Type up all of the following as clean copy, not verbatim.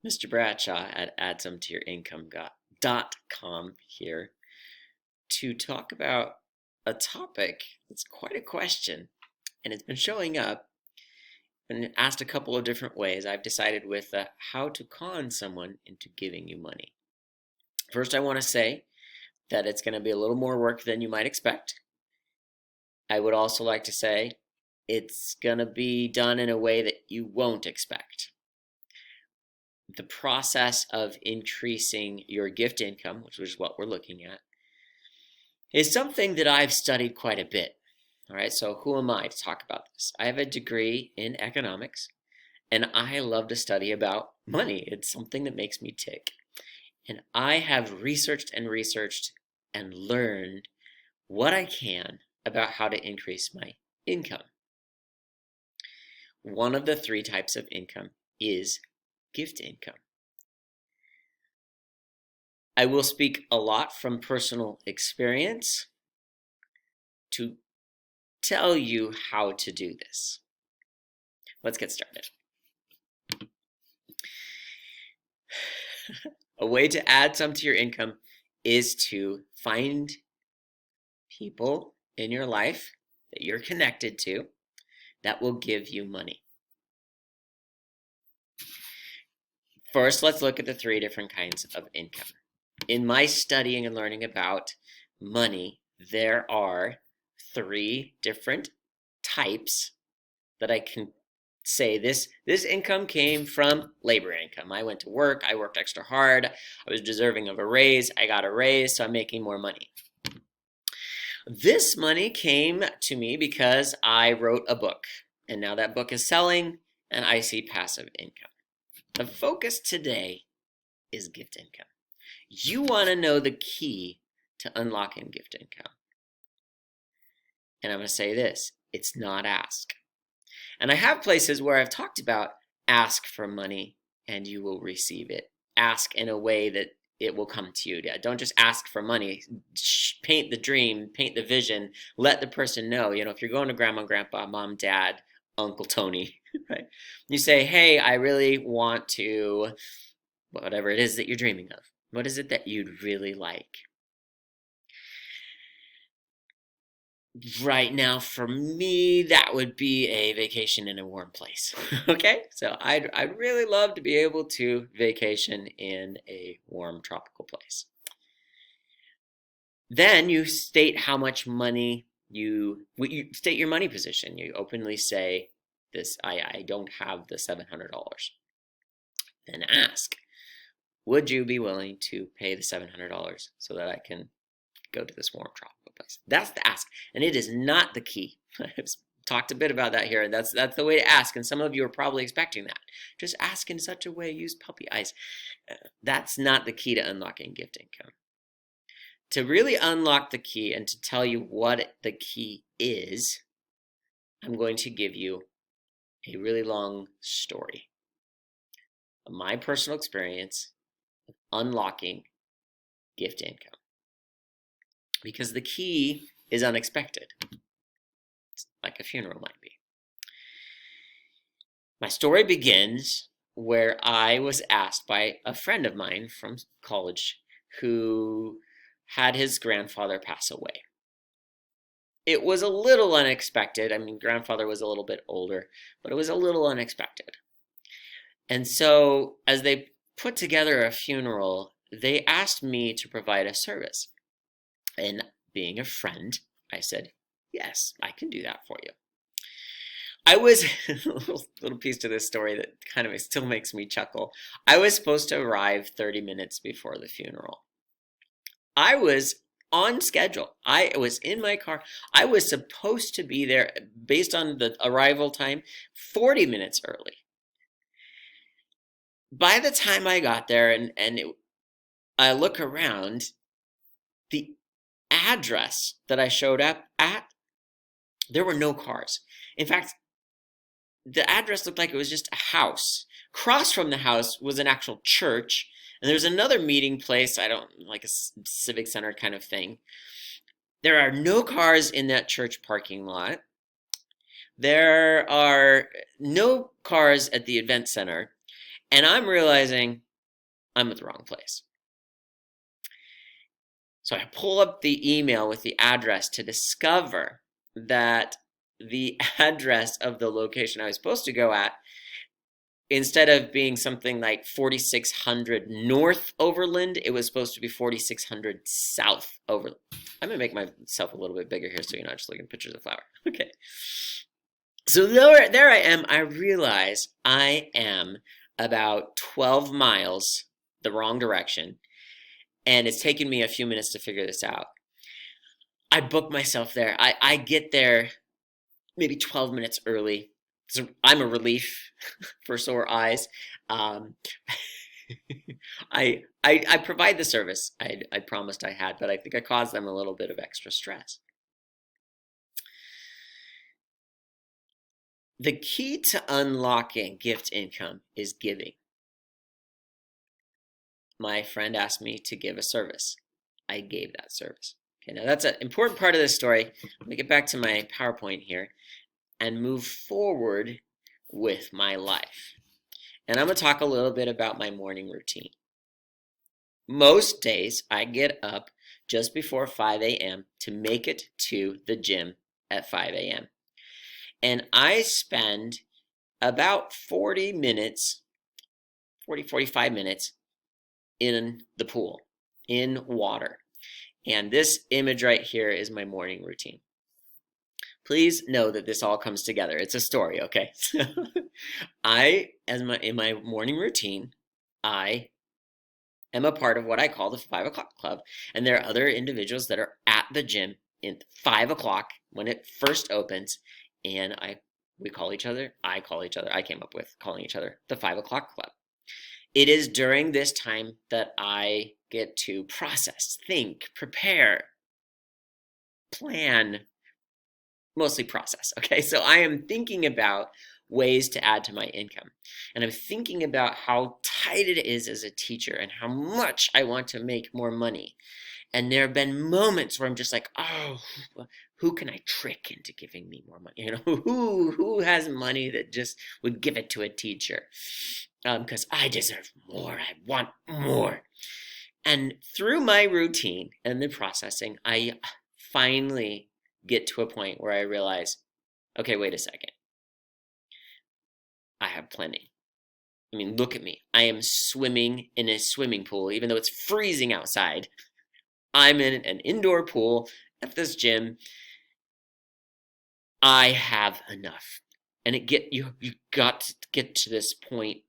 Mr. Bradshaw at addsometoyourincome.com here to talk about a topic that's quite a question, and it's been showing up and asked a couple of different ways. I've decided with how to con someone into giving you money. First, I want to say that it's going to be a little more work than you might expect. I would also like to say it's going to be done in a way that you won't expect. The process of increasing your gift income, which is what we're looking at, is something that I've studied quite a bit. All right, so who am I to talk about this? I have a degree in economics, and I love to study about money. It's something that makes me tick. And I have researched and learned what I can about how to increase my income. One of the three types of income is gift income. I will speak a lot from personal experience to tell you how to do this. Let's get started. A way to add some to your income is to find people in your life that you're connected to that will give you money. First, let's look at the three different kinds of income. In my studying and learning about money, there are three different types that I can say this income came from labor income. I went to work, I worked extra hard, I was deserving of a raise, I got a raise, so I'm making more money. This money came to me because I wrote a book, and now that book is selling, and I see passive income. The focus today is gift income. You want to know the key to unlocking gift income. And I'm going to say this, it's not ask. And I have places where I've talked about ask for money and you will receive it. Ask in a way that it will come to you. Don't just ask for money. Paint the dream, paint the vision, let the person know. If you're going to grandma, grandpa, mom, dad, Uncle Tony, right? You say, hey, I really want to, whatever it is that you're dreaming of. What is it that you'd really like? Right now, for me, that would be a vacation in a warm place. Okay, so I'd really love to be able to vacation in a warm tropical place. Then you state how much money you state your money position. You openly say this: I don't have the $700. Then ask, would you be willing to pay the $700 so that I can go to this warm tropical place? That's the ask, and it is not the key. I've talked a bit about that here, and that's the way to ask, and some of you are probably expecting that. Just ask in such a way, use puppy eyes. That's not the key to unlocking gift income. To really unlock the key and to tell you what the key is, I'm going to give you a really long story of my personal experience of unlocking gift income. Because the key is unexpected, like a funeral might be. My story begins where I was asked by a friend of mine from college who had his grandfather pass away. It was a little unexpected. I mean, grandfather was a little bit older, but it was a little unexpected. And so as they put together a funeral, they asked me to provide a service. And being a friend, I said, yes, I can do that for you. I was, a little piece to this story that kind of still makes me chuckle. I was supposed to arrive 30 minutes before the funeral. I was on schedule. I was in my car. I was supposed to be there based on the arrival time 40 minutes early. By the time I got there I look around, the address that I showed up at, there were no cars. In fact, the address looked like it was just a house. Across from the house was an actual church, and there's another meeting place, like a civic center kind of thing. There are no cars in that church parking lot. There are no cars at the event center. And I'm realizing I'm at the wrong place. So I pull up the email with the address to discover that the address of the location I was supposed to go at, instead of being something like 4600 North Overland, it was supposed to be 4600 South Overland. I'm going to make myself a little bit bigger here so you're not just looking at pictures of flower. Okay. So there I am. I realize I am about 12 miles the wrong direction, and it's taken me a few minutes to figure this out. I book myself there. I get there maybe 12 minutes early. So I'm a relief for sore eyes. I provide the service I promised I had, but I think I caused them a little bit of extra stress. The key to unlocking gift income is giving. My friend asked me to give a service. I gave that service. Okay, now that's an important part of this story. Let me get back to my PowerPoint here and move forward with my life. And I'm going to talk a little bit about my morning routine. Most days I get up just before 5 a.m. to make it to the gym at 5 a.m. And I spend about 45 minutes in the pool, in water. And this image right here is my morning routine. Please know that this all comes together. It's a story, okay? In my morning routine, I am a part of what I call the 5 o'clock club. And there are other individuals that are at the gym at 5 o'clock when it first opens. And I came up with calling each other the 5 o'clock club. It is during this time that I get to process, think, prepare, plan, mostly process, okay? So I am thinking about ways to add to my income. And I'm thinking about how tight it is as a teacher and how much I want to make more money. And there have been moments where I'm just like, oh, who can I trick into giving me more money? You know, who has money that just would give it to a teacher? Because I deserve more. I want more. And through my routine and the processing, I finally get to a point where I realize, okay, wait a second. I have plenty. I mean, look at me. I am swimming in a swimming pool, even though it's freezing outside. I'm in an indoor pool at this gym. I have enough. And you got to get to this point.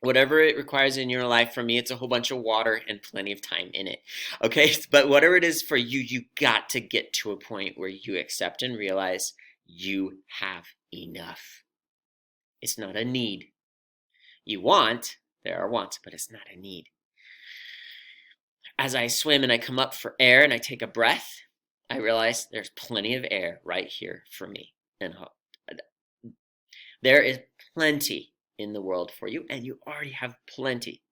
Whatever it requires in your life, for me, it's a whole bunch of water and plenty of time in it. Okay, but whatever it is for you, you got to get to a point where you accept and realize you have enough. It's not a need. There are wants, but it's not a need. As I swim and I come up for air and I take a breath, I realize there's plenty of air right here for me. And there is plenty in the world for you, and you already have plenty.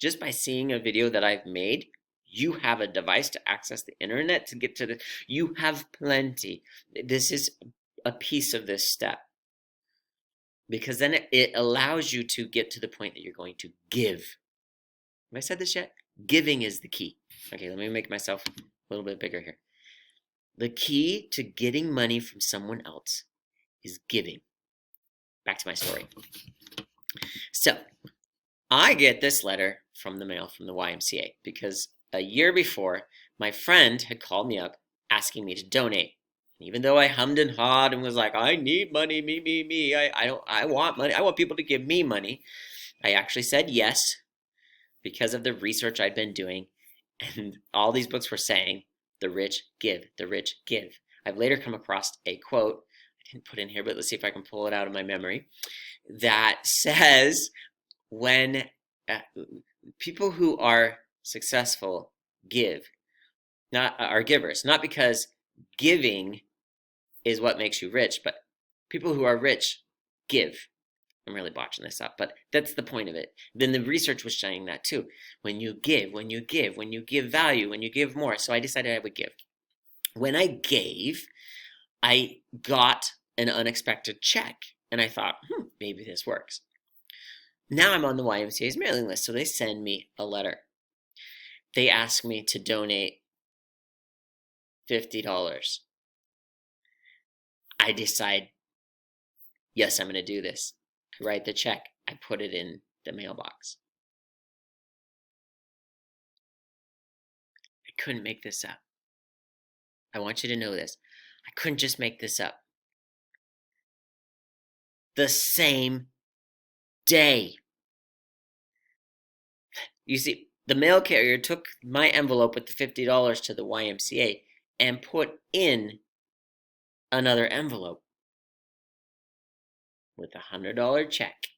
Just by seeing a video that I've made, you have a device to access the internet to get to the, you have plenty. This is a piece of this step. Because then it allows you to get to the point that you're going to give. Have I said this yet? Giving is the key. Okay, let me make myself a little bit bigger here. The key to getting money from someone else is giving. Back to my story. So, I get this letter from the mail from the YMCA because a year before, my friend had called me up asking me to donate. And even though I hummed and hawed and was like, I need money, me, I want money, I want people to give me money, I actually said yes because of the research I'd been doing. And all these books were saying, the rich give, the rich give. I've later come across a quote, I didn't put in here, but let's see if I can pull it out of my memory, that says, when people who are successful are givers, not because giving is what makes you rich, but people who are rich give. I'm really botching this up, but that's the point of it. Then the research was saying that too. When you give value, when you give more. So I decided I would give. When I gave, I got an unexpected check, and I thought, maybe this works. Now I'm on the YMCA's mailing list, so they send me a letter. They ask me to donate $50. I decide, yes, I'm going to do this. I write the check. I put it in the mailbox. I couldn't make this up. I want you to know this. I couldn't just make this up. The same day. You see, the mail carrier took my envelope with the $50 to the YMCA and put in another envelope with a $100 check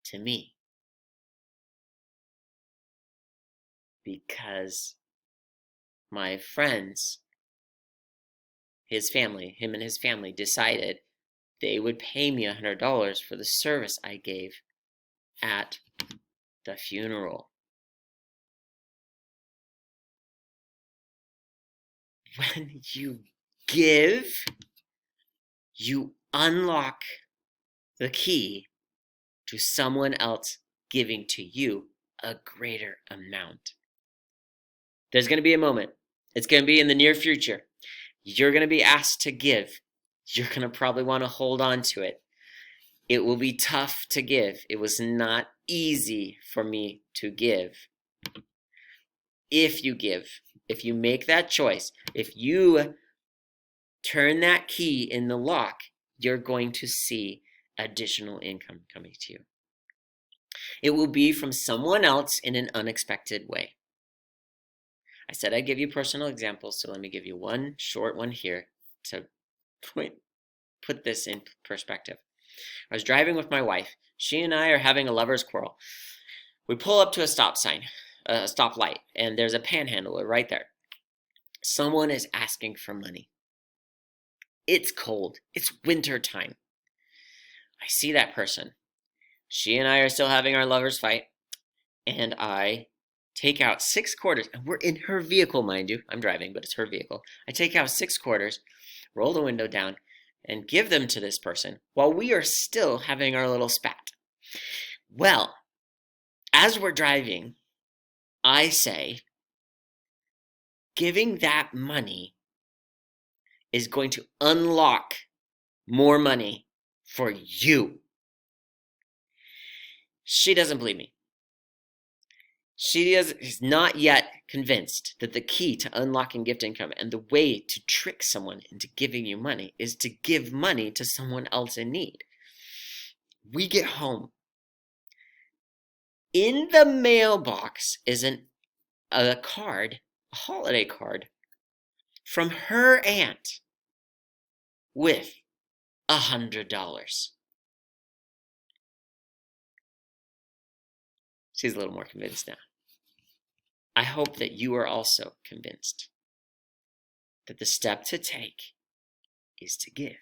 to me. Because my friends, him and his family decided they would pay me $100 for the service I gave at the funeral. When you give, you unlock the key to someone else giving to you a greater amount. There's going to be a moment. It's going to be in the near future. You're going to be asked to give. You're going to probably want to hold on to it. It will be tough to give. It was not easy for me to give. If you give, if you make that choice, if you turn that key in the lock, you're going to see additional income coming to you. It will be from someone else in an unexpected way. I said I'd give you personal examples, so let me give you one short one here to put this in perspective. I was driving with my wife. She and I are having a lover's quarrel. We pull up to a stop sign, a stoplight, and there's a panhandler right there. Someone is asking for money. It's cold. It's winter time. I see that person. She and I are still having our lover's fight, and I take out 6 quarters, and we're in her vehicle, mind you. I'm driving, but it's her vehicle. I take out 6 quarters, roll the window down, and give them to this person while we are still having our little spat. Well, as we're driving, I say, giving that money is going to unlock more money for you. She doesn't believe me. She is not yet convinced that the key to unlocking gift income and the way to trick someone into giving you money is to give money to someone else in need. We get home. In the mailbox is a card, a holiday card, from her aunt with $100. She's a little more convinced now. I hope that you are also convinced that the step to take is to give.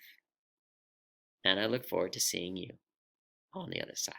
And I look forward to seeing you on the other side.